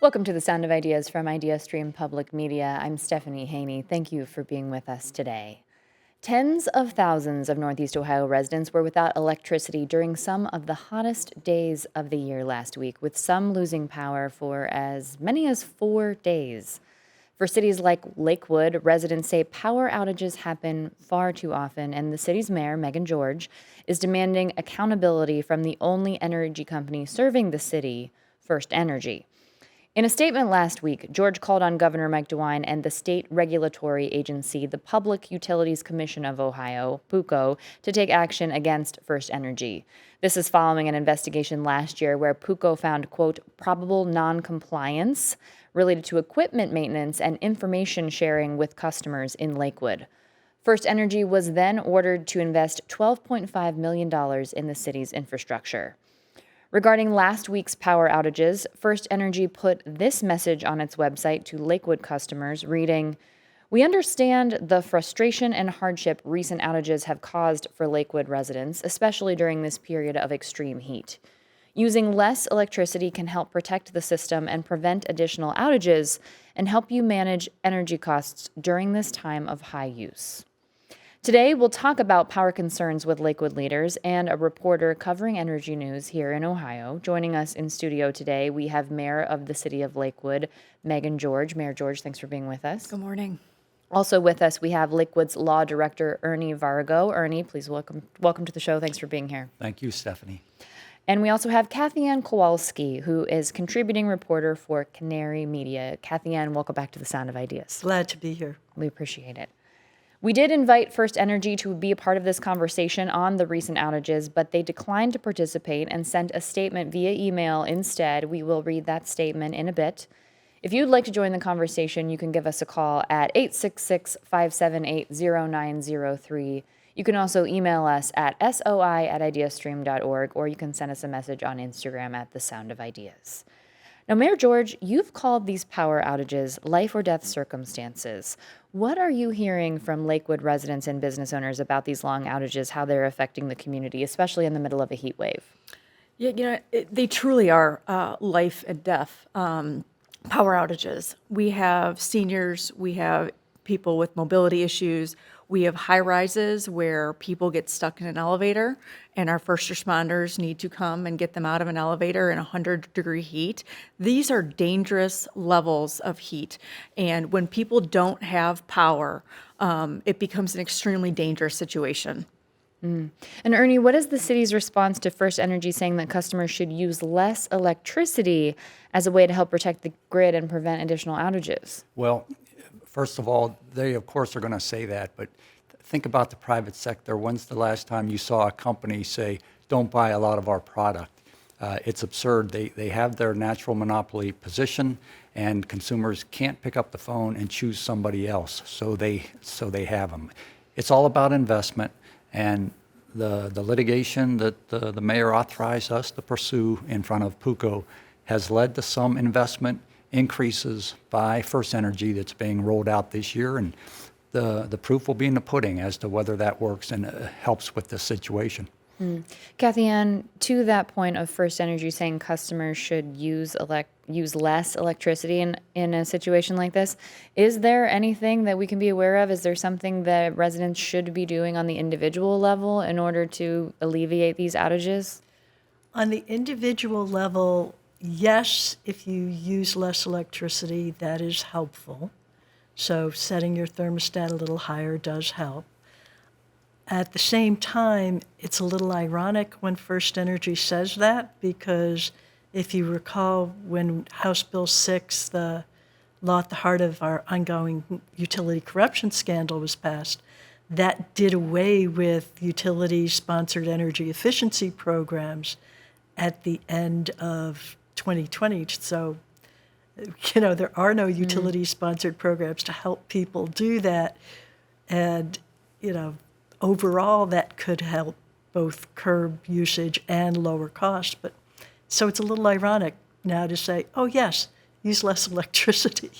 Welcome to the Sound of Ideas from IdeaStream Public Media. I'm Stephanie Haney. Thank you for being with us today. Tens of thousands of Northeast Ohio residents were without electricity during some of the hottest days of the year last week, with some losing power for as many as 4 days. For cities like Lakewood, residents say power outages happen far too often, and the city's mayor, Megan George, is demanding accountability from the only energy company serving the city, FirstEnergy. In a statement last week, George called on Governor Mike DeWine and the state regulatory agency, the Public Utilities Commission of Ohio, PUCO, to take action against FirstEnergy. This is following an investigation last year where PUCO found, quote, probable noncompliance related to equipment maintenance and information sharing with customers in Lakewood. FirstEnergy was then ordered to invest $12.5 million in the city's infrastructure. Regarding last week's power outages, FirstEnergy put this message on its website to Lakewood customers, reading, "We understand the frustration and hardship recent outages have caused for Lakewood residents, especially during this period of extreme heat. Using less electricity can help protect the system and prevent additional outages and help you manage energy costs during this time of high use." Today, we'll talk about power concerns with Lakewood leaders and a reporter covering energy news here in Ohio. Joining us in studio today, we have Mayor of the City of Lakewood, Megan George. Mayor George, thanks for being with us. Good morning. Also with us, we have Lakewood's Law Director, Ernie Vargo. Ernie, please welcome to the show. Thanks for being here. Thank you, Stephanie. And we also have Kathy Ann Kowalski, who is contributing reporter for Canary Media. Kathy Ann, welcome back to the Sound of Ideas. Glad to be here. We appreciate it. We did invite FirstEnergy to be a part of this conversation on the recent outages, but they declined to participate and sent a statement via email instead. We will read that statement in a bit. If you'd like to join the conversation, you can give us a call at 866-578-0903. You can also email us at soi@ideastream.org, or you can send us a message on Instagram at The Sound of Ideas. Now, Mayor George, you've called these power outages life or death circumstances. What are you hearing from Lakewood residents and business owners about these long outages, how they're affecting the community, especially in the middle of a heat wave? Yeah, they truly are life and death power outages. We have seniors, we have people with mobility issues, we have high rises where people get stuck in an elevator and our first responders need to come and get them out of an elevator in 100-degree heat. These are dangerous levels of heat. And when people don't have power, it becomes an extremely dangerous situation. And Ernie, what is the city's response to FirstEnergy saying that customers should use less electricity as a way to help protect the grid and prevent additional outages? Well, first of all, they of course are going to say that, but think about the private sector. When's the last time you saw a company say, don't buy a lot of our product? It's absurd. They have their natural monopoly position, and consumers can't pick up the phone and choose somebody else, so they have them. It's all about investment, and the litigation that the mayor authorized us to pursue in front of PUCO has led to some investment increases by FirstEnergy that's being rolled out this year, and the proof will be in the pudding as to whether that works and helps with the situation. Kathy Ann, to that point of FirstEnergy saying customers should use less electricity in a situation like this, is there anything that we can be aware of? Is there something that residents should be doing on the individual level in order to alleviate these outages? On the individual level, yes, if you use less electricity, that is helpful. So setting your thermostat a little higher does help. At the same time, it's a little ironic when FirstEnergy says that, because if you recall when House Bill 6, the law at the heart of our ongoing utility corruption scandal, was passed, that did away with utility-sponsored energy efficiency programs at the end of 2020. So, there are no utility-sponsored programs to help people do that. And, overall, that could help both curb usage and lower costs. But so it's a little ironic now to say, oh, yes, use less electricity.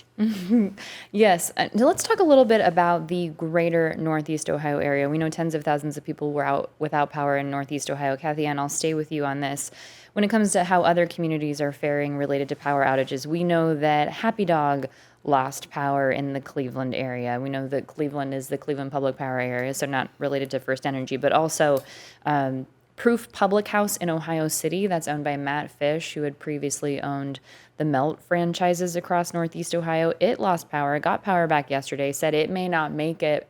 Yes. Now let's talk a little bit about the greater Northeast Ohio area. We know tens of thousands of people were out without power in Northeast Ohio. Kathy Ann, I'll stay with you on this. When it comes to how other communities are faring related to power outages, we know that Happy Dog lost power in the Cleveland area. We know that Cleveland is the Cleveland Public Power area, so not related to First Energy, but also Proof Public House in Ohio City, that's owned by Matt Fish, who had previously owned the Melt franchises across Northeast Ohio. It lost power, got power back yesterday, said it may not make it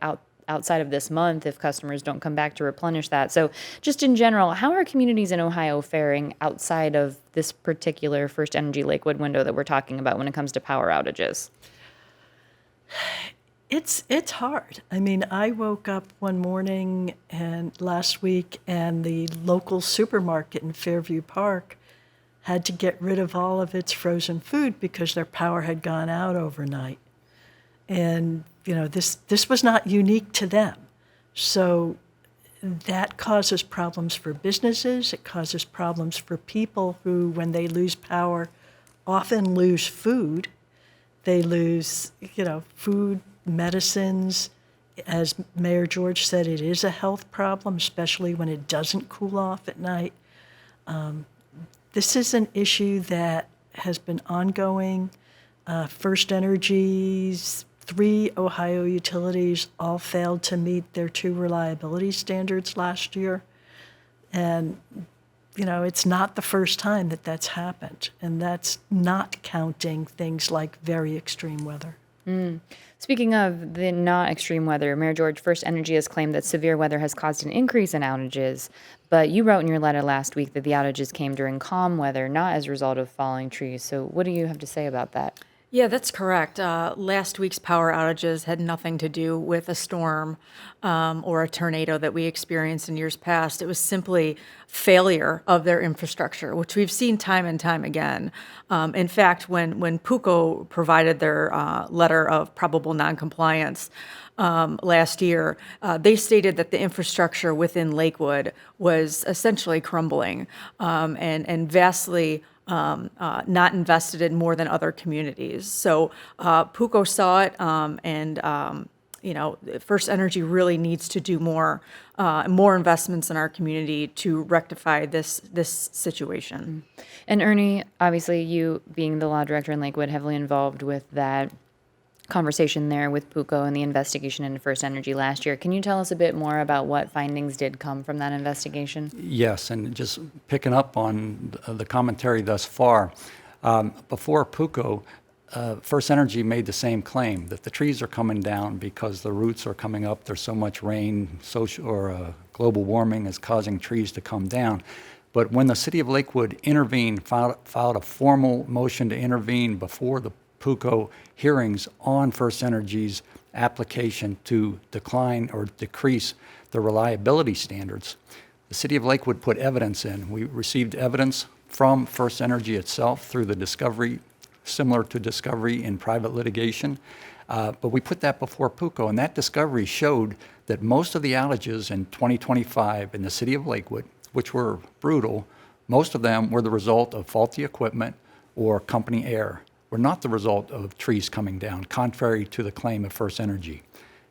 outside of this month if customers don't come back to replenish that. So just in general, how are communities in Ohio faring outside of this particular First Energy Lakewood window that we're talking about when it comes to power outages? It's hard. I mean, I woke up one morning and last week, and the local supermarket in Fairview Park had to get rid of all of its frozen food because their power had gone out overnight. And this was not unique to them. So that causes problems for businesses. It causes problems for people who, when they lose power, often lose food. They lose, food, medicines. As Mayor George said, it is a health problem, especially when it doesn't cool off at night. This is an issue that has been ongoing. First Energy's 3 Ohio utilities all failed to meet their 2 reliability standards last year. And, it's not the first time that that's happened. And that's not counting things like very extreme weather. Speaking of the not extreme weather, Mayor George, First Energy has claimed that severe weather has caused an increase in outages, but you wrote in your letter last week that the outages came during calm weather, not as a result of falling trees. So what do you have to say about that? Yeah, that's correct. Last week's power outages had nothing to do with a storm or a tornado that we experienced in years past. It was simply failure of their infrastructure, which we've seen time and time again. In fact, when PUCO provided their letter of probable noncompliance last year, they stated that the infrastructure within Lakewood was essentially crumbling and vastly not invested in more than other communities. So PUCO saw it, and First Energy really needs to do more investments in our community to rectify this situation. And Ernie, obviously you being the law director in Lakewood, heavily involved with that conversation there with PUCO and the investigation into First Energy last year. Can you tell us a bit more about what findings did come from that investigation? Yes, and just picking up on the commentary thus far, before PUCO, First Energy made the same claim that the trees are coming down because the roots are coming up. There's so much rain, global warming is causing trees to come down. But when the city of Lakewood intervened, filed a formal motion to intervene before the PUCO hearings on First Energy's application to decline or decrease the reliability standards, the city of Lakewood put evidence in. We received evidence from First Energy itself through the discovery, similar to discovery in private litigation, but we put that before PUCO, and that discovery showed that most of the outages in 2025 in the city of Lakewood, which were brutal, most of them were the result of faulty equipment or company error, were not the result of trees coming down, contrary to the claim of First Energy.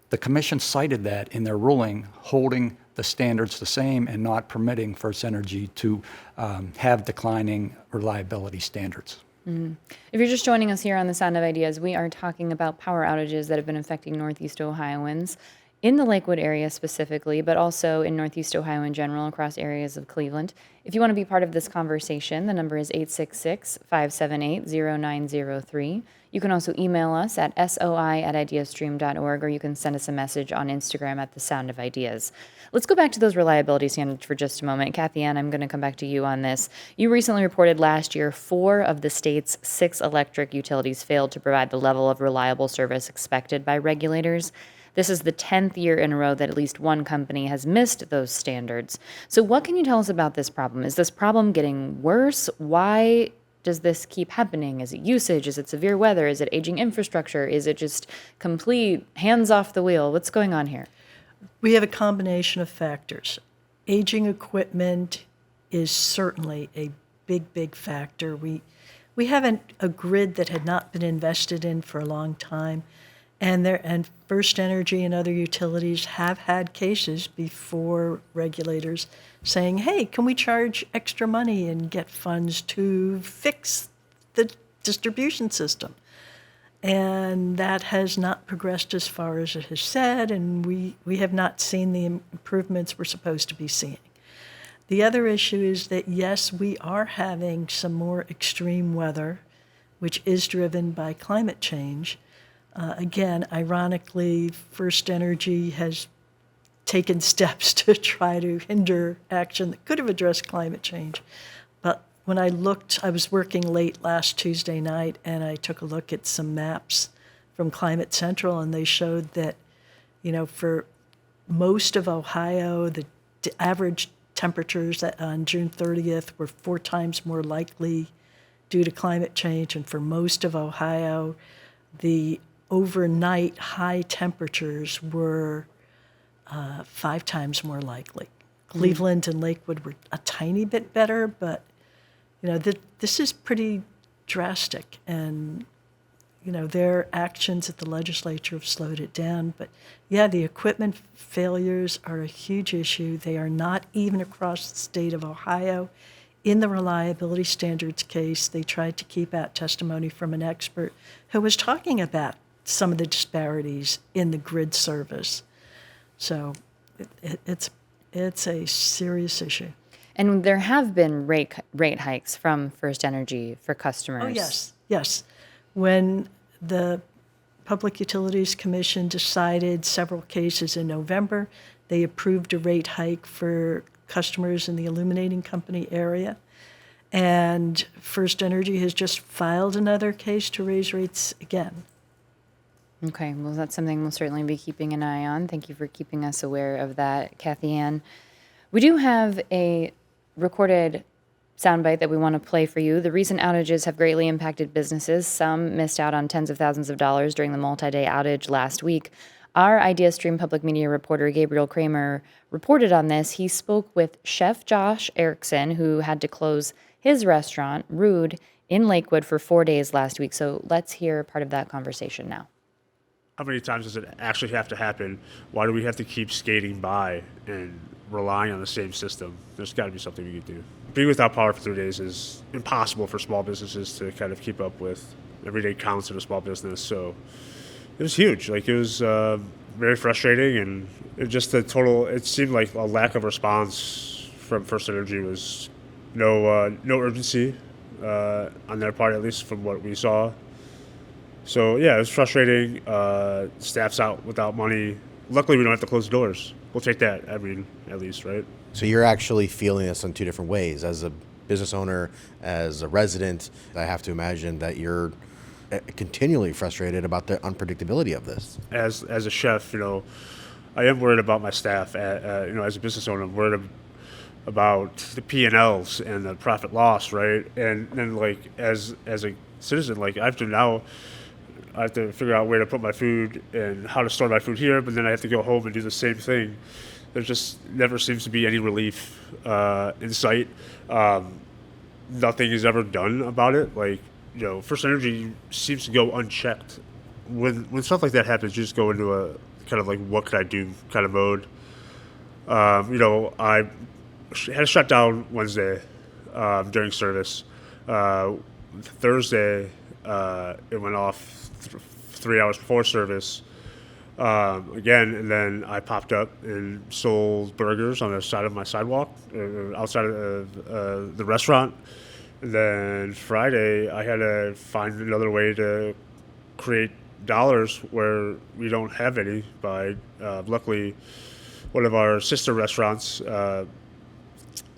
The commission cited that in their ruling, holding the standards the same and not permitting First Energy to have declining reliability standards. If you're just joining us here on The Sound of Ideas, we are talking about power outages that have been affecting Northeast Ohioans in the Lakewood area specifically, but also in Northeast Ohio in general, across areas of Cleveland. If you want to be part of this conversation, the number is 866-578-0903. You can also email us at soi@ideastream.org, or you can send us a message on Instagram at The Sound of Ideas. Let's go back to those reliability standards for just a moment. Kathy Ann, I'm going to come back to you on this. You recently reported last year 4 of the state's 6 electric utilities failed to provide the level of reliable service expected by regulators. This is the 10th year in a row that at least one company has missed those standards. So what can you tell us about this problem? Is this problem getting worse? Why does this keep happening? Is it usage? Is it severe weather? Is it aging infrastructure? Is it just complete hands off the wheel? What's going on here? We have a combination of factors. Aging equipment is certainly a big factor. we have a grid that had not been invested in for a long time. And First Energy and other utilities have had cases before regulators saying, hey, can we charge extra money and get funds to fix the distribution system? And that has not progressed as far as it has said, and we have not seen the improvements we're supposed to be seeing. The other issue is that, yes, we are having some more extreme weather, which is driven by climate change. Again, ironically, First Energy has taken steps to try to hinder action that could have addressed climate change. But when I was working late last Tuesday night, and I took a look at some maps from Climate Central, and they showed that, for most of Ohio, the average temperatures on June 30th were 4 times more likely due to climate change, and for most of Ohio, the overnight high temperatures were 5 times more likely. Cleveland and Lakewood were a tiny bit better, but this is pretty drastic, and their actions at the legislature have slowed it down. But yeah, the equipment failures are a huge issue. They are not even across the state of Ohio. In the reliability standards case, they tried to keep out testimony from an expert who was talking about some of the disparities in the grid service. So it's a serious issue. And there have been rate hikes from First Energy for customers. Oh, yes. When the Public Utilities Commission decided several cases in November, they approved a rate hike for customers in the illuminating company area. And First Energy has just filed another case to raise rates again. Okay, well, that's something we'll certainly be keeping an eye on. Thank you for keeping us aware of that, Kathy Ann. We do have a recorded soundbite that we want to play for you. The recent outages have greatly impacted businesses. Some missed out on tens of thousands of dollars during the multi-day outage last week. Our IdeaStream public media reporter, Gabriel Kramer, reported on this. He spoke with Chef Josh Erickson, who had to close his restaurant, Rude, in Lakewood for 4 days last week. So let's hear part of that conversation now. How many times does it actually have to happen? Why do we have to keep skating by and relying on the same system? There's got to be something we can do. Being without power for 3 days is impossible for small businesses to kind of keep up with. Every day counts in a small business, so it was huge. It was very frustrating, and it seemed like a lack of response from First Energy was no urgency on their part, at least from what we saw. So yeah, it was frustrating. Staff's out without money. Luckily, we don't have to close the doors. We'll take that. At least, right? So you're actually feeling this in 2 different ways. As a business owner, as a resident, I have to imagine that you're continually frustrated about the unpredictability of this. As a chef, I am worried about my staff. As a business owner, I'm worried about the P&Ls and the profit loss, right? And then, as a citizen, I have to figure out where to put my food and how to store my food here, but then I have to go home and do the same thing. There just never seems to be any relief in sight. Nothing is ever done about it. First Energy seems to go unchecked. When stuff like that happens, you just go into a kind of what could I do kind of mode. I had a shutdown Wednesday during service. Thursday, it went off 3 hours before service again, and then I popped up and sold burgers on the side of my sidewalk outside of the restaurant. And then Friday, I had to find another way to create dollars where we don't have any. By luckily, one of our sister restaurants,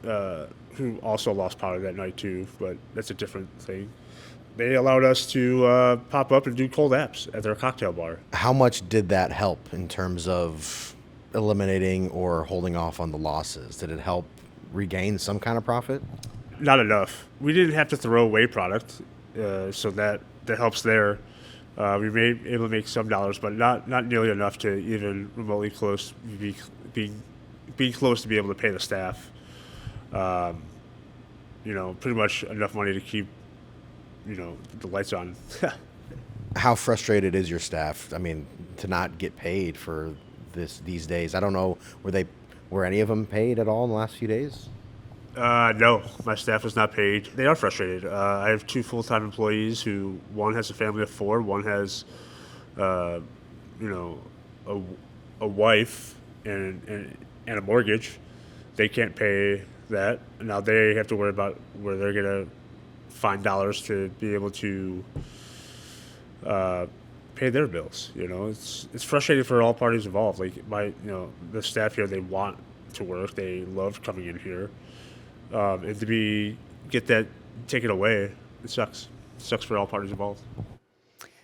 who also lost power that night too, but that's a different thing. They allowed us to pop up and do cold apps at their cocktail bar. How much did that help in terms of eliminating or holding off on the losses? Did it help regain some kind of profit? Not enough. We didn't have to throw away product, so that helps there. We may be able to make some dollars, but not nearly enough to even remotely being close to be able to pay the staff. Pretty much enough money to keep the lights on. How frustrated is your staff? I mean, to not get paid for these days. I don't know, were any of them paid at all in the last few days? No, my staff was not paid. They are frustrated. I have 2 full-time employees who, one has a family of 4, one has, a wife and a mortgage. They can't pay that. Now they have to worry about where they're gonna find dollars to be able to pay their bills. It's frustrating for all parties involved. Like the staff here, they want to work. They love coming in here. And to get that taken away, it sucks. It sucks for all parties involved.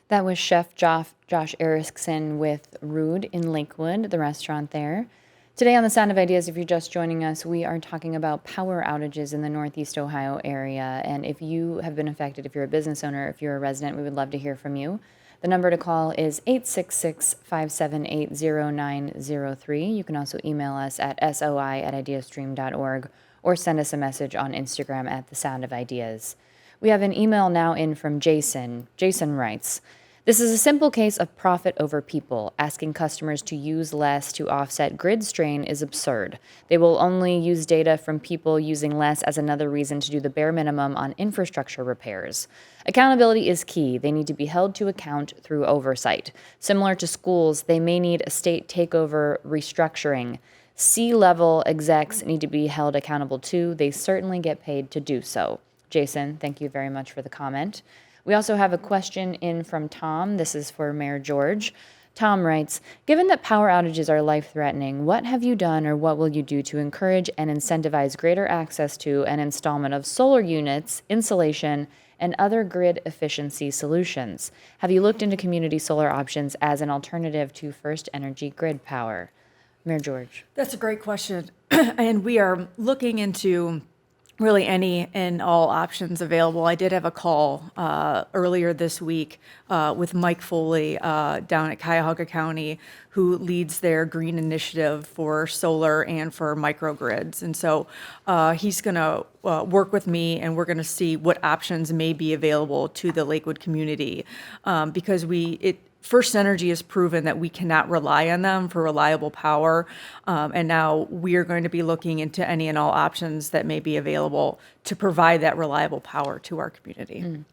That was Chef Josh Erickson with Rude in Lakewood, the restaurant there. Today on The Sound of Ideas, if you're just joining us, we are talking about power outages in the Northeast Ohio area. And if you have been affected, if you're a business owner, if you're a resident, we would love to hear from you. The number to call is 866-578-0903. You can also email us at soi@ideastream.org or send us a message on Instagram at The Sound of Ideas. We have an email now in from Jason. Jason writes, "This is a simple case of profit over people. Asking customers to use less to offset grid strain is absurd. They will only use data from people using less as another reason to do the bare minimum on infrastructure repairs. Accountability is key. They need to be held to account through oversight. Similar to schools, they may need a state takeover restructuring. C-level execs need to be held accountable too. They certainly get paid to do so." Jason, thank you very much for the comment. We also have a question in from Tom. This is for Mayor George. Tom writes, "Given that power outages are life-threatening, what have you done or what will you do to encourage and incentivize greater access to and installation of solar units, insulation, and other grid efficiency solutions? Have you looked into community solar options as an alternative to First Energy grid power?" Mayor George. That's a great question. And we are looking into really any and all options available. I did have a call earlier this week with Mike Foley down at Cuyahoga County, who leads their green initiative for solar and for microgrids. And so he's going to work with me, and we're going to see what options may be available to the Lakewood community, because First Energy has proven that we cannot rely on them for reliable power, and now we are going to be looking into any and all options that may be available to provide that reliable power to our community.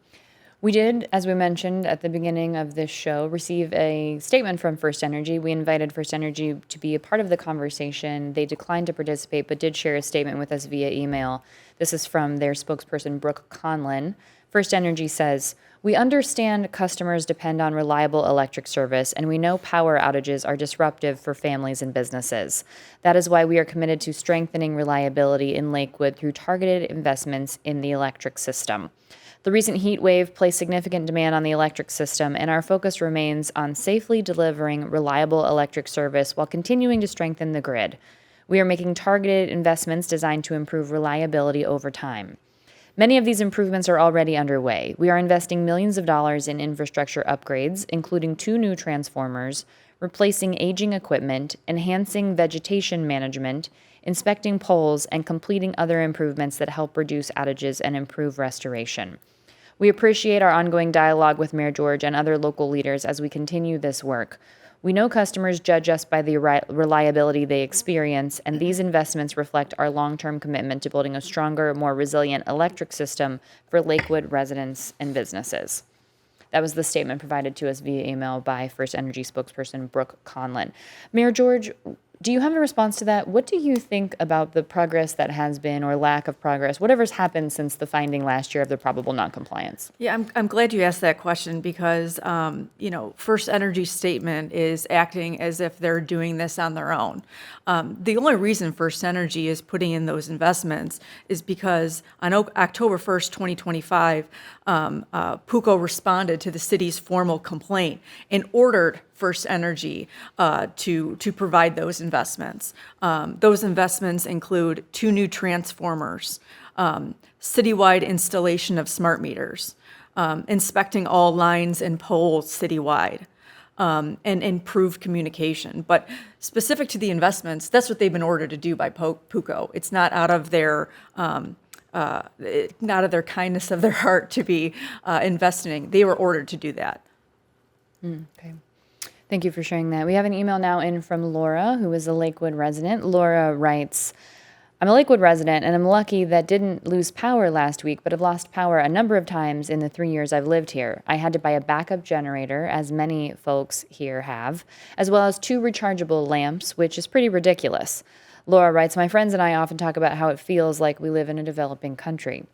We did, as we mentioned at the beginning of this show, receive a statement from First Energy. We invited First Energy to be a part of the conversation. They declined to participate, but did share a statement with us via email. This is from their spokesperson, Brooke Conlon. First Energy says, "We understand customers depend on reliable electric service, and we know power outages are disruptive for families and businesses. That is why we are committed to strengthening reliability in Lakewood through targeted investments in the electric system. The recent heat wave placed significant demand on the electric system, and our focus remains on safely delivering reliable electric service while continuing to strengthen the grid. We are making targeted investments designed to improve reliability over time. Many of these improvements are already underway. We are investing millions of dollars in infrastructure upgrades, including 2 new transformers, replacing aging equipment, enhancing vegetation management, inspecting poles, and completing other improvements that help reduce outages and improve restoration. We appreciate our ongoing dialogue with Mayor George and other local leaders as we continue this work. We know customers judge us by the reliability they experience, and these investments reflect our long-term commitment to building a stronger, more resilient electric system for Lakewood residents and businesses." That was the statement provided to us via email by First Energy spokesperson Brooke Conlon. Mayor George, do you have a response to that? What do you think about the progress that has been, or lack of progress, whatever's happened since the finding last year of the probable noncompliance? Yeah, I'm glad you asked that question because, First Energy's statement is acting as if they're doing this on their own. The only reason First Energy is putting in those investments is because on October 1st, 2025, PUCO responded to the city's formal complaint and ordered First Energy to provide those investments. Those investments include 2 new transformers, citywide installation of smart meters, inspecting all lines and poles citywide, and improved communication. But specific to the investments, that's what they've been ordered to do by PUCO. It's not out of their not of their kindness of their heart to be investing. They were ordered to do that. Okay. Thank you for sharing that. We have an email now in from Laura, who is a Lakewood resident. Laura writes, I'm a Lakewood resident, and I'm lucky that didn't lose power last week, but have lost power a number of times in the 3 years I've lived here. I had to buy a backup generator, as many folks here have, as well as 2 rechargeable lamps, which is pretty ridiculous. Laura writes, my friends and I often talk about how it feels like we live in a developing country.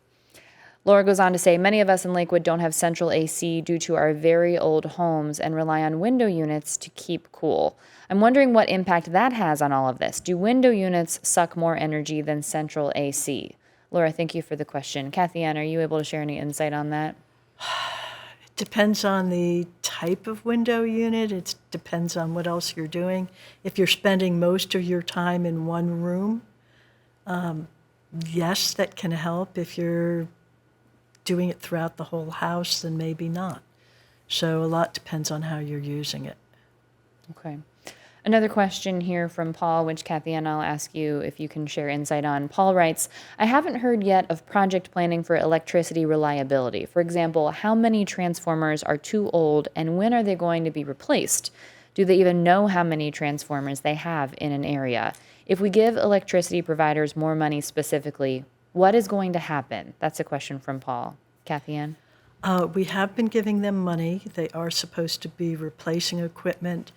Laura goes on to say, many of us in Lakewood don't have central AC due to our very old homes and rely on window units to keep cool. I'm wondering what impact that has on all of this. Do window units suck more energy than central AC? Laura, thank you for the question. Kathy Ann, are you able to share any insight on that? It depends on the type of window unit. It depends on what else you're doing. If you're spending most of your time in one room, yes, that can help. If you're doing it throughout the whole house, then maybe not. So a lot depends on how you're using it. Okay. Another question here from Paul, which Kathy Ann, I'll ask you if you can share insight on. Paul writes, I haven't heard yet of project planning for electricity reliability. For example, how many transformers are too old and when are they going to be replaced? Do they even know how many transformers they have in an area? If we give electricity providers more money specifically, what is going to happen? That's a question from Paul. Kathy Ann? We have been giving them money. They are supposed to be replacing equipment.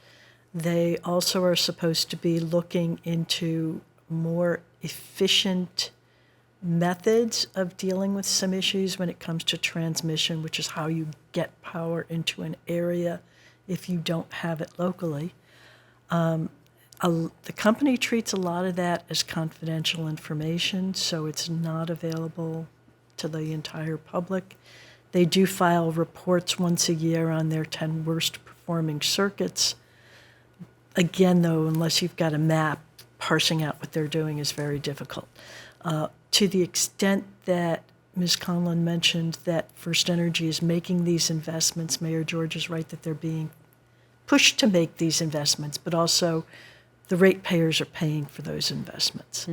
They also are supposed to be looking into more efficient methods of dealing with some issues when it comes to transmission, which is how you get power into an area if you don't have it locally. The company treats a lot of that as confidential information, so it's not available to the entire public. They do file reports once a year on their 10 worst performing circuits. Again, though, unless you've got a map, parsing out what they're doing is very difficult. To the extent that Ms. Conlon mentioned that First Energy is making these investments, Mayor George is right that they're being pushed to make these investments, but also the ratepayers are paying for those investments.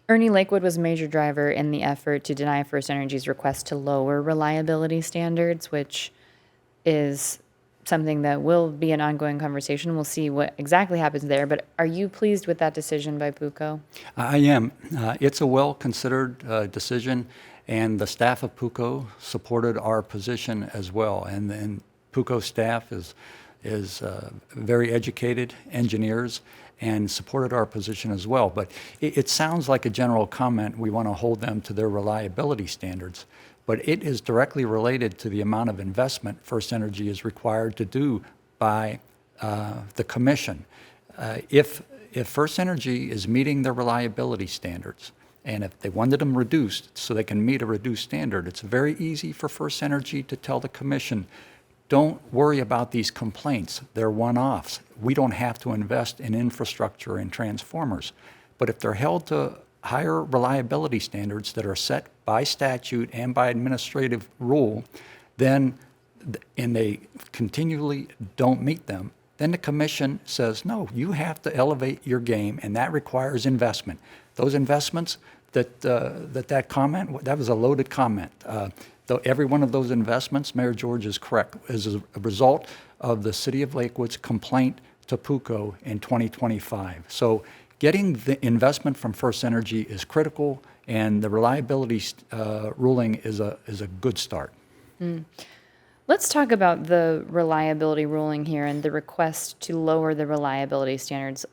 Ernie Lakewood was a major driver in the effort to deny First Energy's request to lower reliability standards, which is something that will be an ongoing conversation. We'll see what exactly happens there. But are you pleased with that decision by PUCO? I am. It's a well-considered decision, and the staff of PUCO supported our position as well. And PUCO staff is very educated engineers and supported our position as well. But it sounds like a general comment. We want to hold them to their reliability standards. But it is directly related to the amount of investment First Energy is required to do by the commission. If First Energy is meeting their reliability standards, and if they wanted them reduced so they can meet a reduced standard, it's very easy for First Energy to tell the commission, don't worry about these complaints. They're one-offs. We don't have to invest in infrastructure and transformers. But if they're held to higher reliability standards that are set by statute and by administrative rule, and they continually don't meet them, then the commission says, no, you have to elevate your game, and that requires investment. Those investments, that comment, that was a loaded comment. Though every one of those investments, Mayor George is correct, is a result of the City of Lakewood's complaint to PUCO in 2025. So getting the investment from First Energy is critical, and the reliability ruling is a good start. Let's talk about the reliability ruling here and the request to lower the reliability standards.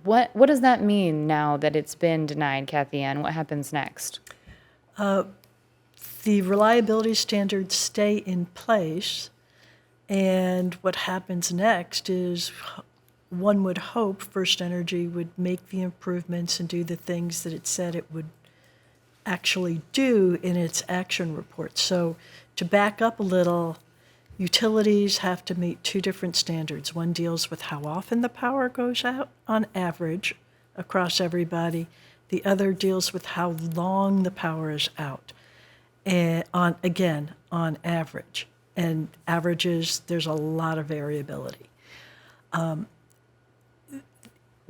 What does that mean now that it's been denied, Kathy Ann? What happens next? The reliability standards stay in place, and what happens next is one would hope First Energy would make the improvements and do the things that it said it would actually do in its action report. So to back up a little, utilities have to meet 2 different standards. One deals with how often the power goes out on average across everybody. The other deals with how long the power is out. And on average. And averages, there's a lot of variability.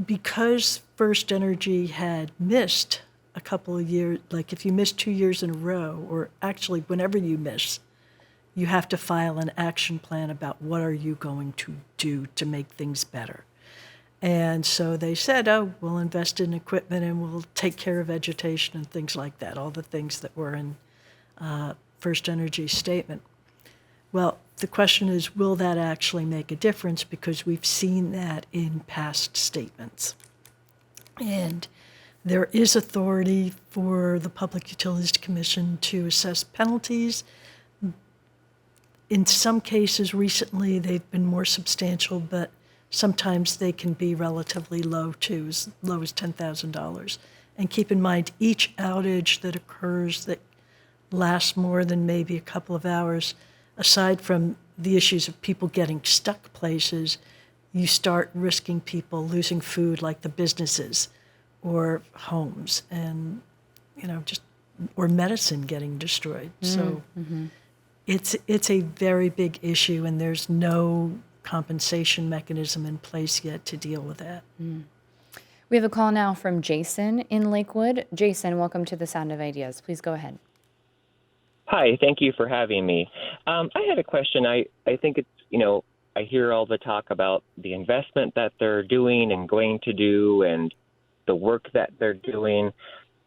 Because First Energy had missed a couple of years, like if you miss 2 years in a row, or actually whenever you miss, you have to file an action plan about what are you going to do to make things better. And so they said, oh, we'll invest in equipment and we'll take care of vegetation and things like that, all the things that were in First Energy's statement. Well, the question is, will that actually make a difference? Because we've seen that in past statements. And there is authority for the Public Utilities Commission to assess penalties. In some cases recently, they've been more substantial, but sometimes they can be relatively low too, as low as $10,000. And keep in mind, each outage that occurs that lasts more than maybe a couple of hours, aside from the issues of people getting stuck places, you start risking people losing food, like the businesses or homes, and just or medicine getting destroyed. So it's a very big issue, and there's no compensation mechanism in place yet to deal with that. We have a call now from Jason in Lakewood. Jason, welcome to the Sound of Ideas. Please go ahead. Hi, thank you for having me. I had a question. I think it's, I hear all the talk about the investment that they're doing and going to do and the work that they're doing.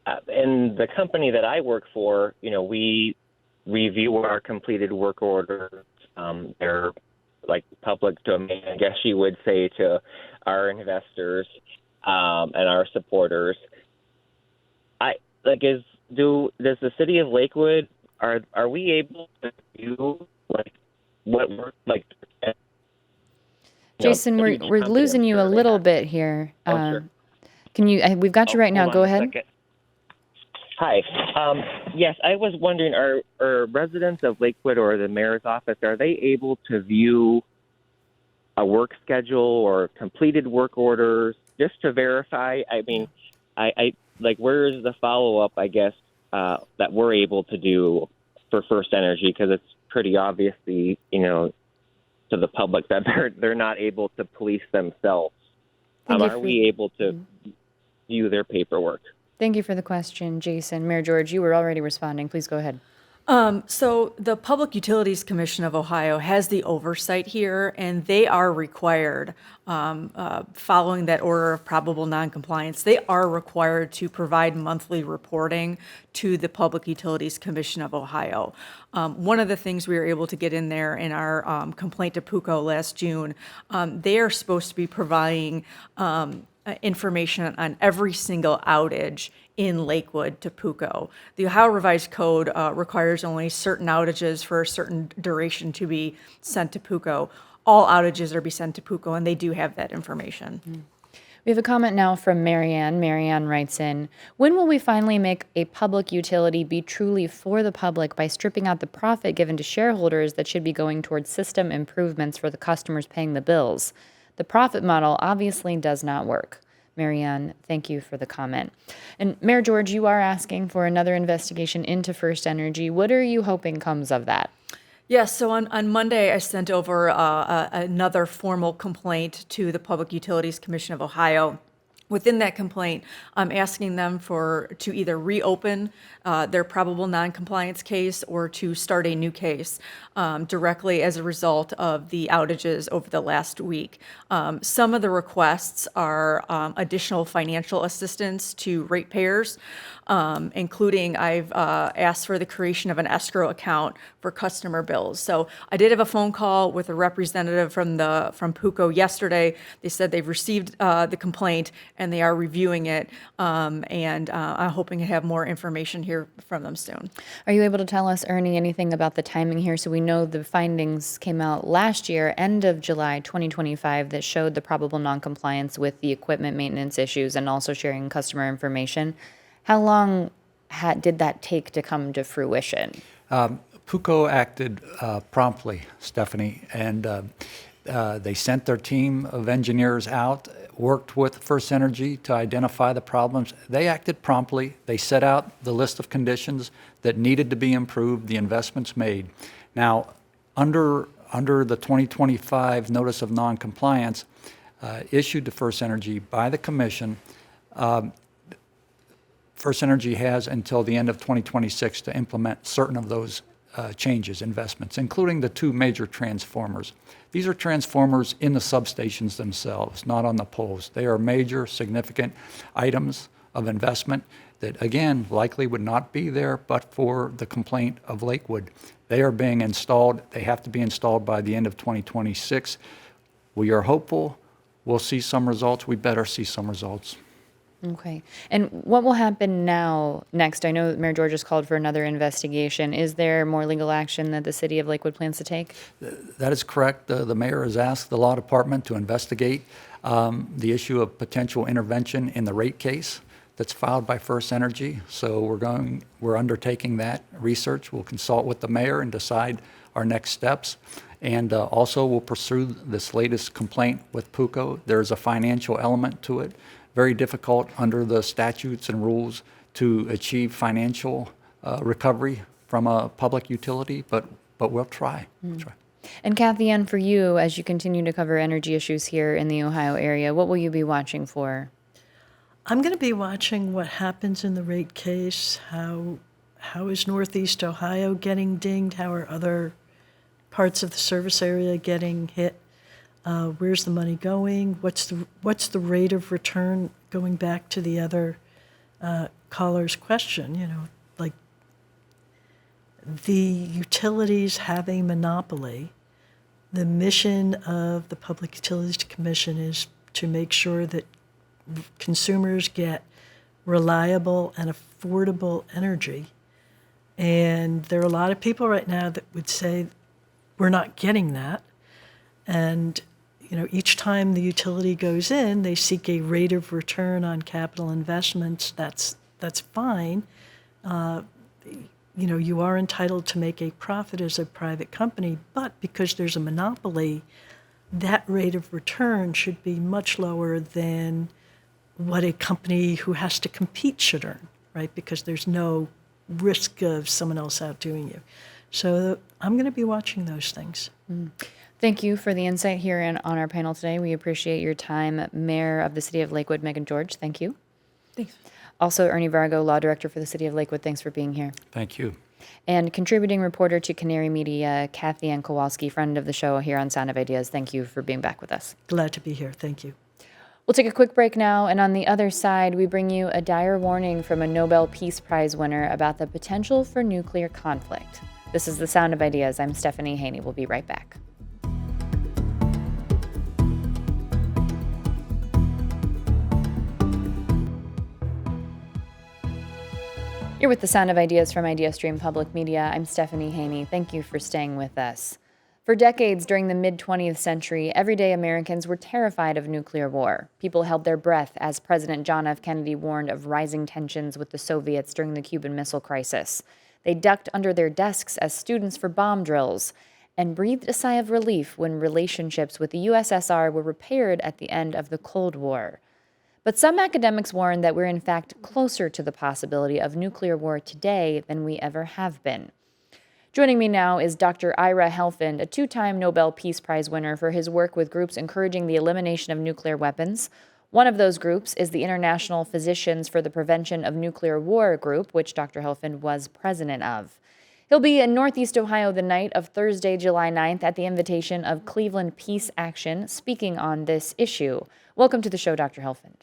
And the company that I work for, we review our completed work orders. They're like public domain, I guess you would say, to our investors and our supporters. Does the city of Lakewood, are we able to do what work Jason, we're losing you a little bit here. Sure. Can you? We've got you right now. Hold Go on a ahead. second. Hi. Yes, I was wondering, are residents of Lakewood or the mayor's office, are they able to view a work schedule or completed work orders just to verify? I mean, I where is the follow-up, I guess, that we're able to do for First Energy? Because it's pretty obviously, to the public that they're not able to police themselves. Are we able to view their paperwork? Thank you for the question, Jason. Mayor George, you were already responding. Please go ahead. So the Public Utilities Commission of Ohio has the oversight here, and they are required, following that order of probable noncompliance, they are required to provide monthly reporting to the Public Utilities Commission of Ohio. One of the things we were able to get in there in our complaint to PUCO last June, they are supposed to be providing information on every single outage in Lakewood to PUCO. The Ohio Revised Code requires only certain outages for a certain duration to be sent to PUCO. All outages are to be sent to PUCO, and they do have that information. We have a comment now from Marianne. Marianne writes in, when will we finally make a public utility be truly for the public by stripping out the profit given to shareholders that should be going towards system improvements for the customers paying the bills? The profit model obviously does not work. Marianne, thank you for the comment. And Mayor George, you are asking for another investigation into First Energy. What are you hoping comes of that? Yes, so on Monday, I sent over another formal complaint to the Public Utilities Commission of Ohio. Within that complaint, I'm asking them to either reopen their probable noncompliance case or to start a new case directly as a result of the outages over the last week. Some of the requests are additional financial assistance to ratepayers, including I've asked for the creation of an escrow account for customer bills. So I did have a phone call with a representative from PUCO yesterday. They said they've received the complaint and they are reviewing it, and I'm hoping to have more information here from them soon. Are you able to tell us, Ernie, anything about the timing here? So we know the findings came out last year, end of July 2025, that showed the probable noncompliance with the equipment maintenance issues and also sharing customer information. How long did that take to come to fruition? PUCO acted promptly, Stephanie, and they sent their team of engineers out, worked with First Energy to identify the problems. They acted promptly. They set out the list of conditions that needed to be improved, the investments made. Now, under the 2025 Notice of Noncompliance issued to First Energy by the Commission, First Energy has until the end of 2026 to implement certain of those changes, investments, including the two major transformers. These are transformers in the substations themselves, not on the poles. They are major, significant items of investment that, again, likely would not be there but for the complaint of Lakewood. They are being installed. They have to be installed by the end of 2026. We are hopeful we'll see some results. We better see some results. Okay. And what will happen next? I know Mayor George has called for another investigation. Is there more legal action that the city of Lakewood plans to take? That is correct. The mayor has asked the law department to investigate the issue of potential intervention in the rate case that's filed by First Energy. So we're undertaking that research. We'll consult with the mayor and decide our next steps. And also we'll pursue this latest complaint with PUCO. There's a financial element to it. Very difficult under the statutes and rules to achieve financial recovery from a public utility, but we'll try. Try. And Kathy Ann, for you, as you continue to cover energy issues here in the Ohio area, what will you be watching for? I'm going to be watching what happens in the rate case. How is Northeast Ohio getting dinged? How are other parts of the service area getting hit? Where's the money going? What's the rate of return? Going back to the other caller's question, like the utilities have a monopoly. The mission of the Public Utilities Commission is to make sure that consumers get reliable and affordable energy. And there are a lot of people right now that would say we're not getting that. And each time the utility goes in, they seek a rate of return on capital investments. That's fine. You are entitled to make a profit as a private company, but because there's a monopoly, that rate of return should be much lower than what a company who has to compete should earn, right? Because there's no risk of someone else outdoing you. So I'm going to be watching those things. Thank you for the insight here on our panel today. We appreciate your time. Mayor of the City of Lakewood, Megan George, thank you. Thanks. Also, Ernie Vargo, Law Director for the City of Lakewood, thanks for being here. Thank you. And contributing reporter to Canary Media, Kathy Ann Kowalski, friend of the show here on Sound of Ideas, thank you for being back with us. Glad to be here. Thank you. We'll take a quick break now, and on the other side, we bring you a dire warning from a Nobel Peace Prize winner about the potential for nuclear conflict. This is The Sound of Ideas. I'm Stephanie Haney. We'll be right back. You're with The Sound of Ideas from IdeaStream Public Media. I'm Stephanie Haney. Thank you for staying with us. For decades during the mid-20th century, everyday Americans were terrified of nuclear war. People held their breath as President John F. Kennedy warned of rising tensions with the Soviets during the Cuban Missile Crisis. They ducked under their desks as students for bomb drills and breathed a sigh of relief when relationships with the USSR were repaired at the end of the Cold War. But some academics warn that we're in fact closer to the possibility of nuclear war today than we ever have been. Joining me now is Dr. Ira Helfand, a two-time Nobel Peace Prize winner for his work with groups encouraging the elimination of nuclear weapons. One of those groups is the International Physicians for the Prevention of Nuclear War group, which Dr. Helfand was president of. He'll be in Northeast Ohio the night of Thursday, July 9th at the invitation of Cleveland Peace Action, speaking on this issue. Welcome to the show, Dr. Helfand.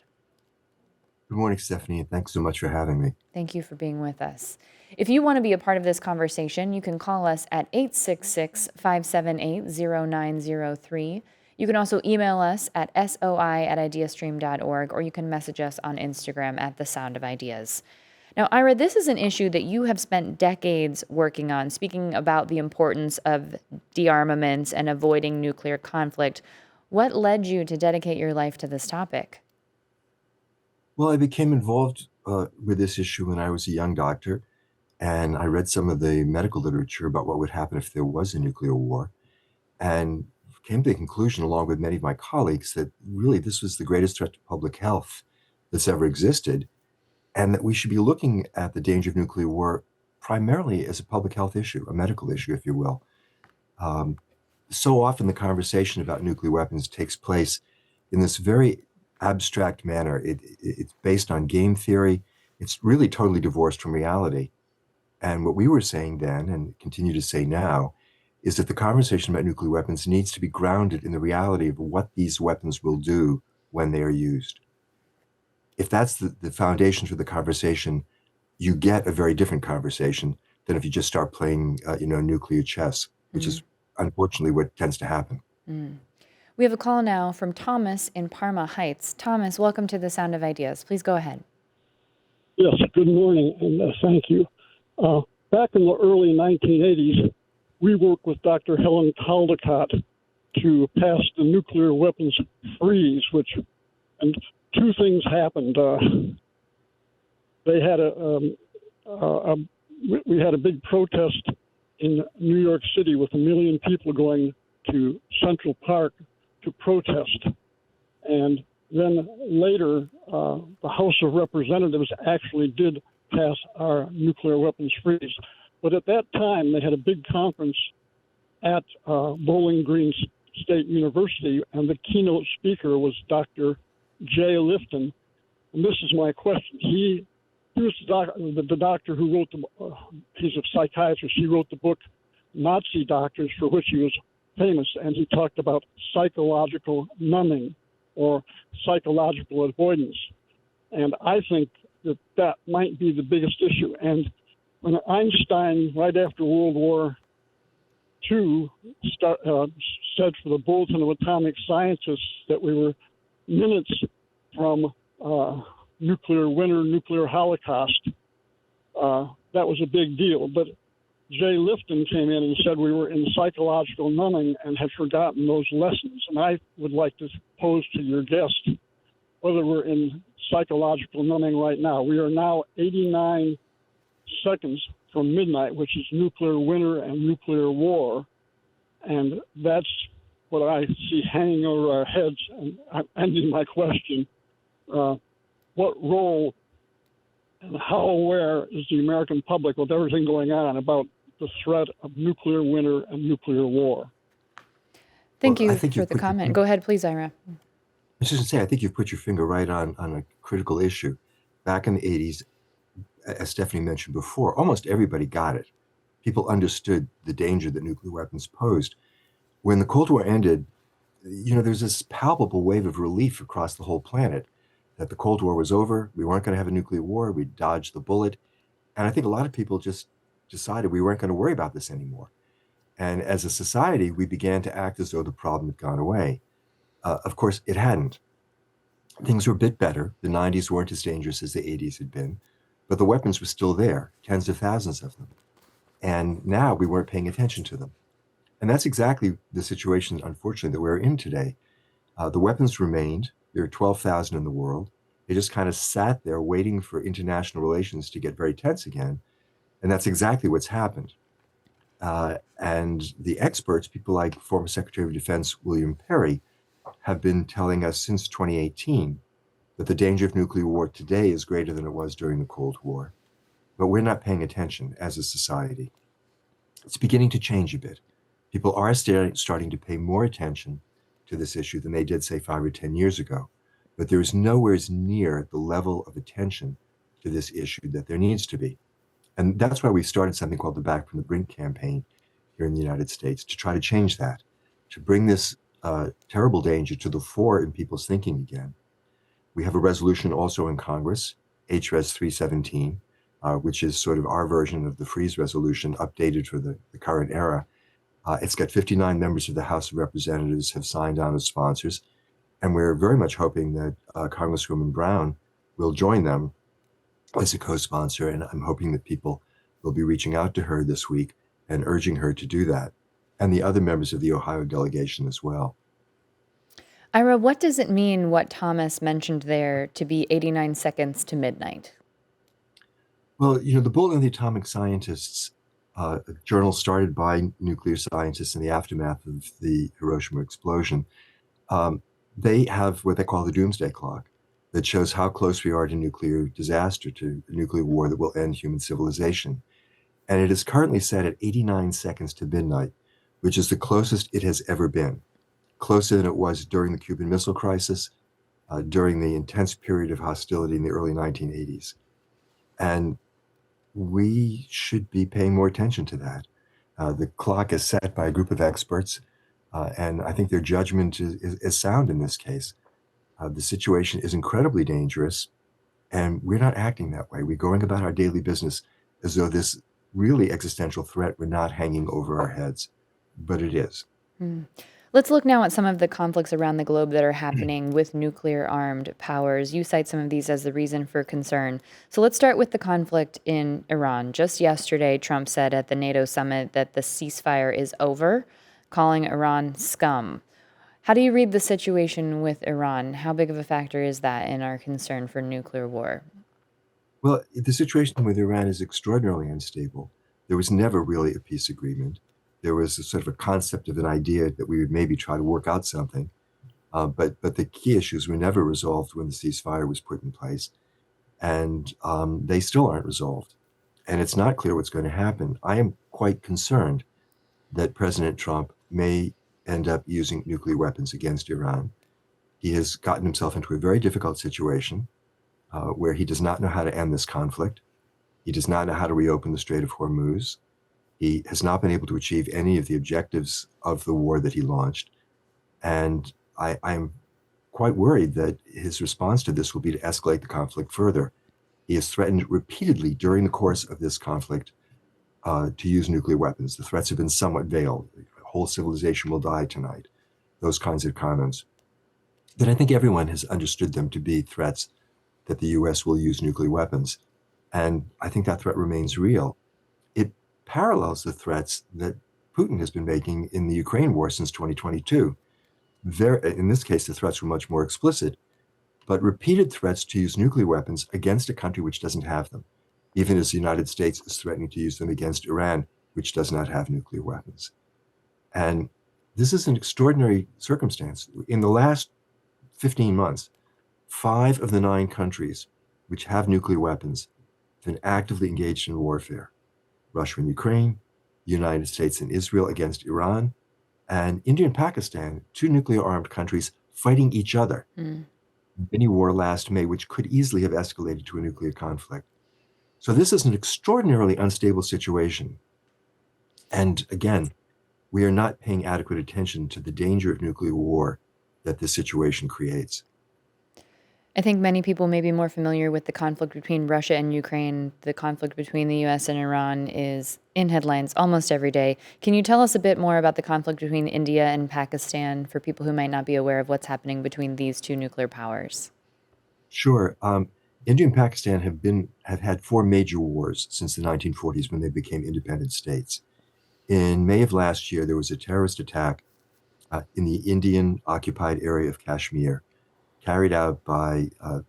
Good morning, Stephanie, and thanks so much for having me. Thank you for being with us. If you want to be a part of this conversation, you can call us at 866-578-0903. You can also email us at soi@ideastream.org, or you can message us on Instagram at The Sound of Ideas. Now, Ira, this is an issue that you have spent decades working on, speaking about the importance of de-armaments and avoiding nuclear conflict. What led you to dedicate your life to this topic? Well, I became involved with this issue when I was a young doctor, and I read some of the medical literature about what would happen if there was a nuclear war, and came to the conclusion, along with many of my colleagues, that really this was the greatest threat to public health that's ever existed, and that we should be looking at the danger of nuclear war primarily as a public health issue, a medical issue, if you will. So often the conversation about nuclear weapons takes place in this very abstract manner. It's based on game theory. It's really totally divorced from reality. And what we were saying then, and continue to say now, is that the conversation about nuclear weapons needs to be grounded in the reality of what these weapons will do when they are used. If that's the foundation for the conversation, you get a very different conversation than if you just start playing, nuclear chess, which is unfortunately what tends to happen. We have a call now from Thomas in Parma Heights. Thomas, welcome to the Sound of Ideas. Please go ahead. Yes, good morning, and thank you. Back in the early 1980s, we worked with Dr. Helen Caldicott to pass the nuclear weapons freeze, and two things happened. They had we had a big protest in New York City with 1 million people going to Central Park to protest. And then later, the House of Representatives actually did pass our nuclear weapons freeze. But at that time, they had a big conference at Bowling Green State University, and the keynote speaker was Dr. Jay Lifton. And this is my question. He was the doctor who wrote he's a psychiatrist. He wrote the book Nazi Doctors, for which he was famous, and he talked about psychological numbing or psychological avoidance. And I think that might be the biggest issue. And when Einstein, right after World War II, said for the Bulletin of Atomic Scientists that we were minutes from nuclear winter, nuclear holocaust, that was a big deal. But Jay Lifton came in and said we were in psychological numbing and had forgotten those lessons. And I would like to pose to your guest whether we're in psychological numbing right now. We are now 89 seconds from midnight, which is nuclear winter and nuclear war. And that's what I see hanging over our heads. And I'm ending my question. What role and how aware is the American public with everything going on about the threat of nuclear winter and nuclear war? Thank Well, I you think for you've the put your comment. finger- Go ahead, please, Ira. I was just going to say, I think you've put your finger right on a critical issue. Back in the 80s, as Stephanie mentioned before, almost everybody got it. People understood the danger that nuclear weapons posed. When the Cold War ended, there's this palpable wave of relief across the whole planet that the Cold War was over. We weren't going to have a nuclear war. We dodged the bullet. And I think a lot of people just decided we weren't going to worry about this anymore. And as a society, we began to act as though the problem had gone away. Of course, it hadn't. Things were a bit better. The 90s weren't as dangerous as the 80s had been, but the weapons were still there, tens of thousands of them. And now we weren't paying attention to them. And that's exactly the situation, unfortunately, that we're in today. The weapons remained. There are 12,000 in the world. They just kind of sat there waiting for international relations to get very tense again. And that's exactly what's happened. And the experts, people like former Secretary of Defense William Perry, have been telling us since 2018 that the danger of nuclear war today is greater than it was during the Cold War. But we're not paying attention as a society. It's beginning to change a bit. People are starting to pay more attention to this issue than they did, say, 5 or 10 years ago. But there is nowhere near the level of attention to this issue that there needs to be. And that's why we started something called the Back from the Brink campaign here in the United States, to try to change that, to bring this terrible danger to the fore in people's thinking again. We have a resolution also in Congress, HRES 317, which is sort of our version of the freeze resolution updated for the current era. It's got 59 members of the House of Representatives have signed on as sponsors, and we're very much hoping that Congresswoman Brown will join them as a co-sponsor, and I'm hoping that people will be reaching out to her this week and urging her to do that, and the other members of the Ohio delegation as well. Ira, what does it mean, what Thomas mentioned there, to be 89 seconds to midnight? Well, the Bulletin of the Atomic Scientists, a journal started by nuclear scientists in the aftermath of the Hiroshima explosion, they have what they call the doomsday clock that shows how close we are to nuclear disaster, to a nuclear war that will end human civilization. And it is currently set at 89 seconds to midnight, which is the closest it has ever been, closer than it was during the Cuban Missile Crisis, during the intense period of hostility in the early 1980s. And we should be paying more attention to that. The clock is set by a group of experts, and I think their judgment is sound in this case. The situation is incredibly dangerous, and we're not acting that way. We're going about our daily business as though this really existential threat were not hanging over our heads, but it is. Let's look now at some of the conflicts around the globe that are happening with nuclear armed powers. You cite some of these as the reason for concern. So let's start with the conflict in Iran. Just yesterday, Trump said at the NATO summit that the ceasefire is over, calling Iran scum. How do you read the situation with Iran? How big of a factor is that in our concern for nuclear war? Well, the situation with Iran is extraordinarily unstable. There was never really a peace agreement. There was a sort of a concept of an idea that we would maybe try to work out something. But the key issues were never resolved when the ceasefire was put in place. And they still aren't resolved. And it's not clear what's going to happen. I am quite concerned that President Trump may end up using nuclear weapons against Iran. He has gotten himself into a very difficult situation where he does not know how to end this conflict. He does not know how to reopen the Strait of Hormuz. He has not been able to achieve any of the objectives of the war that he launched. And I'm quite worried that his response to this will be to escalate the conflict further. He has threatened repeatedly during the course of this conflict to use nuclear weapons. The threats have been somewhat veiled. A whole civilization will die tonight. Those kinds of comments. But I think everyone has understood them to be threats that the U.S. will use nuclear weapons. And I think that threat remains real. It parallels the threats that Putin has been making in the Ukraine war since 2022. In this case, the threats were much more explicit, but repeated threats to use nuclear weapons against a country which doesn't have them, even as the United States is threatening to use them against Iran, which does not have nuclear weapons. And this is an extraordinary circumstance. In the last 15 months, 5 of the 9 countries which have nuclear weapons have been actively engaged in warfare. Russia and Ukraine, the United States and Israel against Iran, and India and Pakistan, 2 nuclear-armed countries fighting each other. Mini war last May, which could easily have escalated to a nuclear conflict. So this is an extraordinarily unstable situation. And again, we are not paying adequate attention to the danger of nuclear war that this situation creates. I think many people may be more familiar with the conflict between Russia and Ukraine. The conflict between the US and Iran is in headlines almost every day. Can you tell us a bit more about the conflict between India and Pakistan for people who might not be aware of what's happening between these 2 nuclear powers? Sure. India and Pakistan have had 4 major wars since the 1940s when they became independent states. In May of last year, there was a terrorist attack in the Indian-occupied area of Kashmir, carried out by a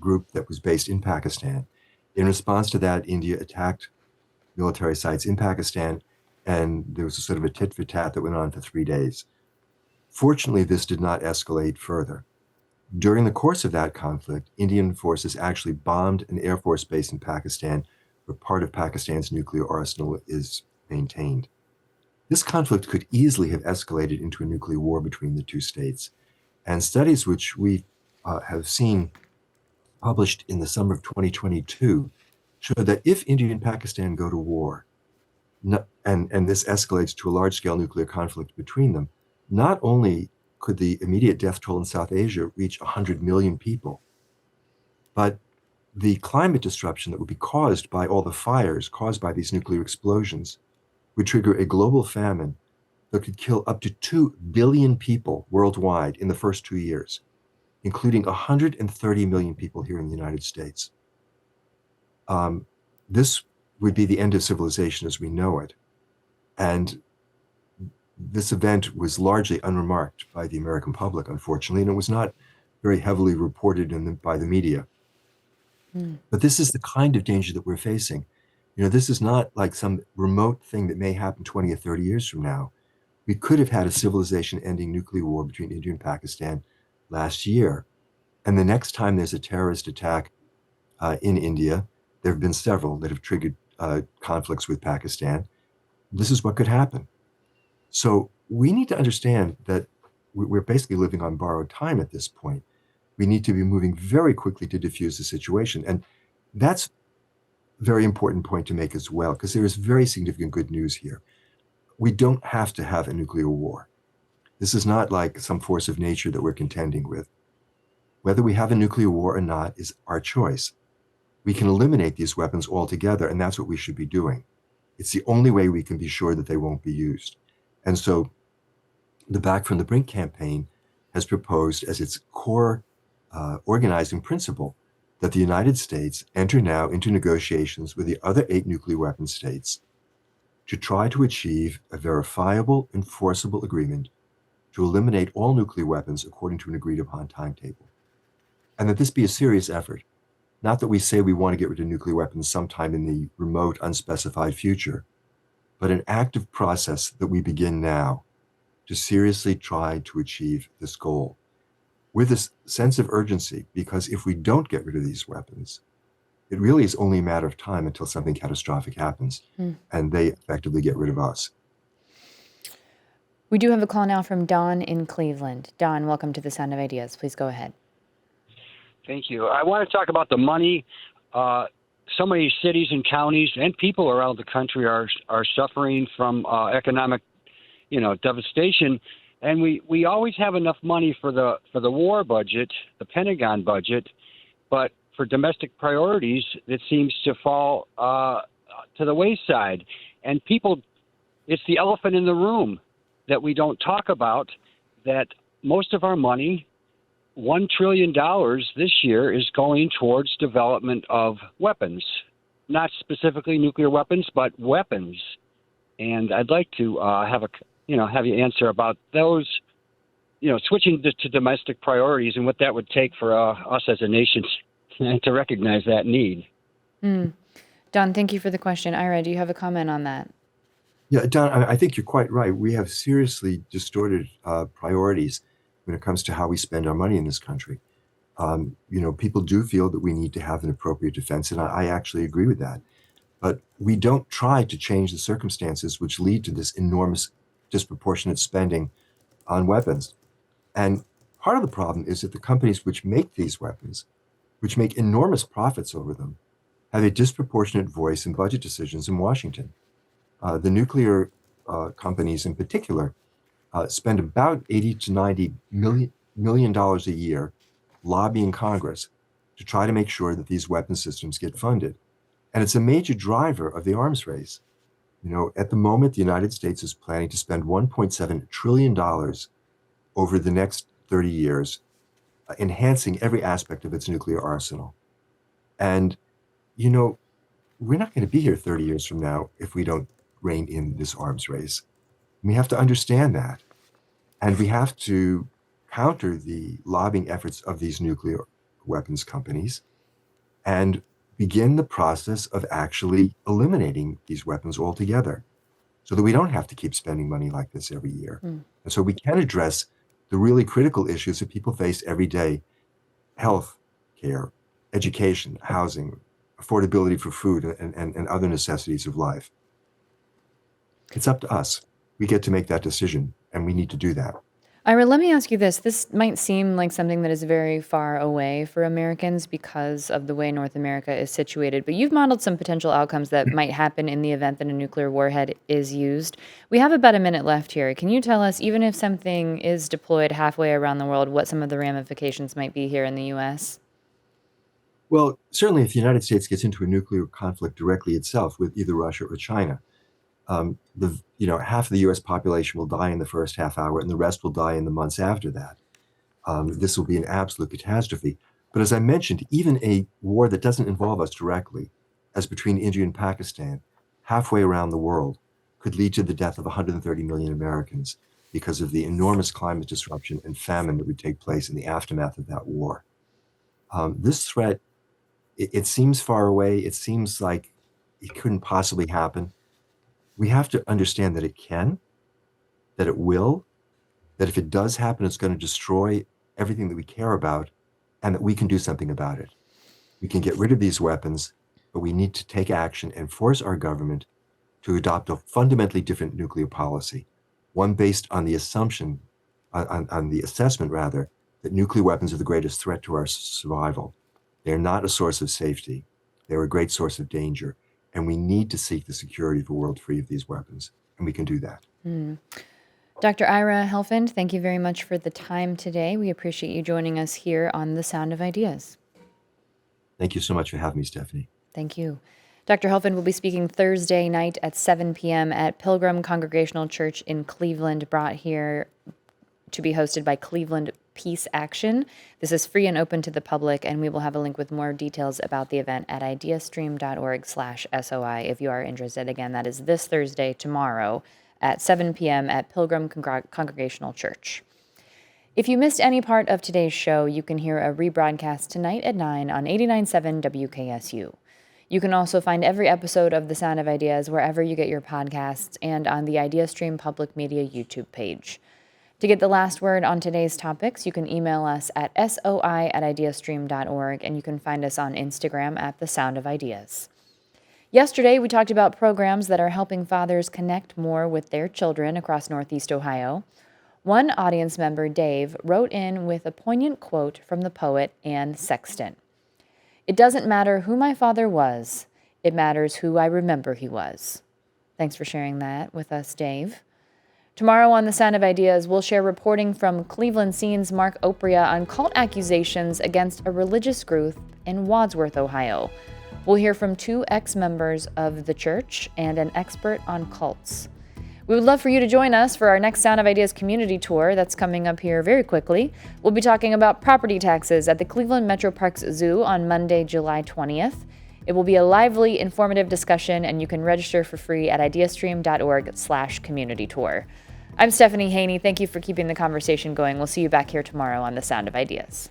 group that was based in Pakistan. In response to that, India attacked military sites in Pakistan, and there was a sort of a tit-for-tat that went on for 3 days. Fortunately, this did not escalate further. During the course of that conflict, Indian forces actually bombed an Air Force base in Pakistan, where part of Pakistan's nuclear arsenal is maintained. This conflict could easily have escalated into a nuclear war between the 2 states. And studies which we have seen published in the summer of 2022 show that if India and Pakistan go to war, and this escalates to a large-scale nuclear conflict between them, not only could the immediate death toll in South Asia reach 100 million people, but the climate disruption that would be caused by all the fires caused by these nuclear explosions would trigger a global famine that could kill up to 2 billion people worldwide in the first 2 years, including 130 million people here in the United States. This would be the end of civilization as we know it. And this event was largely unremarked by the American public, unfortunately, and it was not very heavily reported by the media. But this is the kind of danger that we're facing. You know, this is not like some remote thing that may happen 20 or 30 years from now. We could have had a civilization-ending nuclear war between India and Pakistan last year. And the next time there's a terrorist attack in India, there have been several that have triggered conflicts with Pakistan. This is what could happen. So we need to understand that we're basically living on borrowed time at this point. We need to be moving very quickly to diffuse the situation. And That's a very important point to make as well, because there is very significant good news here. We don't have to have a nuclear war. This is not like some force of nature that we're contending with. Whether we have a nuclear war or not is our choice. We can eliminate these weapons altogether, and that's what we should be doing. It's the only way we can be sure that they won't be used. And so the Back from the Brink campaign has proposed as its core organizing principle that the United States enter now into negotiations with the other 8 nuclear weapon states to try to achieve a verifiable, enforceable agreement to eliminate all nuclear weapons according to an agreed upon timetable. And that this be a serious effort. Not that we say we want to get rid of nuclear weapons sometime in the remote, unspecified future, but an active process that we begin now to seriously try to achieve this goal with a sense of urgency, because if we don't get rid of these weapons, it really is only a matter of time until something catastrophic happens and they effectively get rid of us. We do have a call now from Don in Cleveland. Don, welcome to the Sound of Ideas. Please go ahead. Thank you. I want to talk about the money. So many cities and counties and people around the country are suffering from economic, devastation, and we always have enough money for the war budget, the Pentagon budget, but for domestic priorities, it seems to fall to the wayside. And people, it's the elephant in the room that we don't talk about. That most of our money, $1 trillion this year, is going towards development of weapons, not specifically nuclear weapons, but weapons. And I'd like to have you answer about those, switching to domestic priorities and what that would take for us as a nation to recognize that need. Don, thank you for the question. Ira, do you have a comment on that? Yeah, Don, I think you're quite right. We have seriously distorted priorities when it comes to how we spend our money in this country. People do feel that we need to have an appropriate defense, and I actually agree with that. But we don't try to change the circumstances which lead to this enormous disproportionate spending on weapons. And part of the problem is that the companies which make these weapons, which make enormous profits over them, have a disproportionate voice in budget decisions in Washington. The nuclear companies in particular spend about $80 to $90 million a year lobbying Congress to try to make sure that these weapon systems get funded. And it's a major driver of the arms race. At the moment, the United States is planning to spend $1.7 trillion over the next 30 years, enhancing every aspect of its nuclear arsenal. And, we're not going to be here 30 years from now if we don't rein in this arms race. We have to understand that. And we have to counter the lobbying efforts of these nuclear weapons companies and begin the process of actually eliminating these weapons altogether so that we don't have to keep spending money like this every year. And so we can address the really critical issues that people face every day: health care, education, housing, affordability for food, and other necessities of life. It's up to us. We get to make that decision, and we need to do that. Ira, let me ask you this. This might seem like something that is very far away for Americans because of the way North America is situated, but you've modeled some potential outcomes that might happen in the event that a nuclear warhead is used. We have about a minute left here. Can you tell us, even if something is deployed halfway around the world, what some of the ramifications might be here in the U.S.? Well, certainly if the United States gets into a nuclear conflict directly itself with either Russia or China, half of the U.S. population will die in the first half hour, and the rest will die in the months after that. This will be an absolute catastrophe. But as I mentioned, even a war that doesn't involve us directly, as between India and Pakistan, halfway around the world, could lead to the death of 130 million Americans because of the enormous climate disruption and famine that would take place in the aftermath of that war. This threat, it seems far away. It seems like it couldn't possibly happen. We have to understand that it can, that it will, that if it does happen, it's going to destroy everything that we care about, and that we can do something about it. We can get rid of these weapons, but we need to take action and force our government to adopt a fundamentally different nuclear policy, one based on the assumption, on the assessment rather, that nuclear weapons are the greatest threat to our survival. They're not a source of safety. They're a great source of danger. And we need to seek the security of a world free of these weapons. And we can do that. Dr. Ira Helfand, thank you very much for the time today. We appreciate you joining us here on The Sound of Ideas. Thank you so much for having me, Stephanie. Thank you. Dr. Helfand will be speaking Thursday night at 7 p.m. at Pilgrim Congregational Church in Cleveland, brought here to be hosted by Cleveland Peace Action. This is free and open to the public, and we will have a link with more details about the event at ideastream.org/SOI if you are interested. Again, that is this Thursday, tomorrow, at 7 p.m. at Pilgrim Congregational Church. If you missed any part of today's show, you can hear a rebroadcast tonight at 9 on 89.7 WKSU. You can also find every episode of The Sound of Ideas wherever you get your podcasts and on the IdeaStream Public Media YouTube page. To get the last word on today's topics, you can email us at soi@ideastream.org, and you can find us on Instagram at The Sound of Ideas. Yesterday, we talked about programs that are helping fathers connect more with their children across Northeast Ohio. One audience member, Dave, wrote in with a poignant quote from the poet Anne Sexton. "It doesn't matter who my father was, it matters who I remember he was." Thanks for sharing that with us, Dave. Tomorrow on The Sound of Ideas, we'll share reporting from Cleveland Scene's Mark Opria on cult accusations against a religious group in Wadsworth, Ohio. We'll hear from 2 ex-members of the church and an expert on cults. We would love for you to join us for our next Sound of Ideas community tour that's coming up here very quickly. We'll be talking about property taxes at the Cleveland Metro Parks Zoo on Monday, July 20th. It will be a lively, informative discussion, and you can register for free at ideastream.org/community tour. I'm Stephanie Haney. Thank you for keeping the conversation going. We'll see you back here tomorrow on The Sound of Ideas.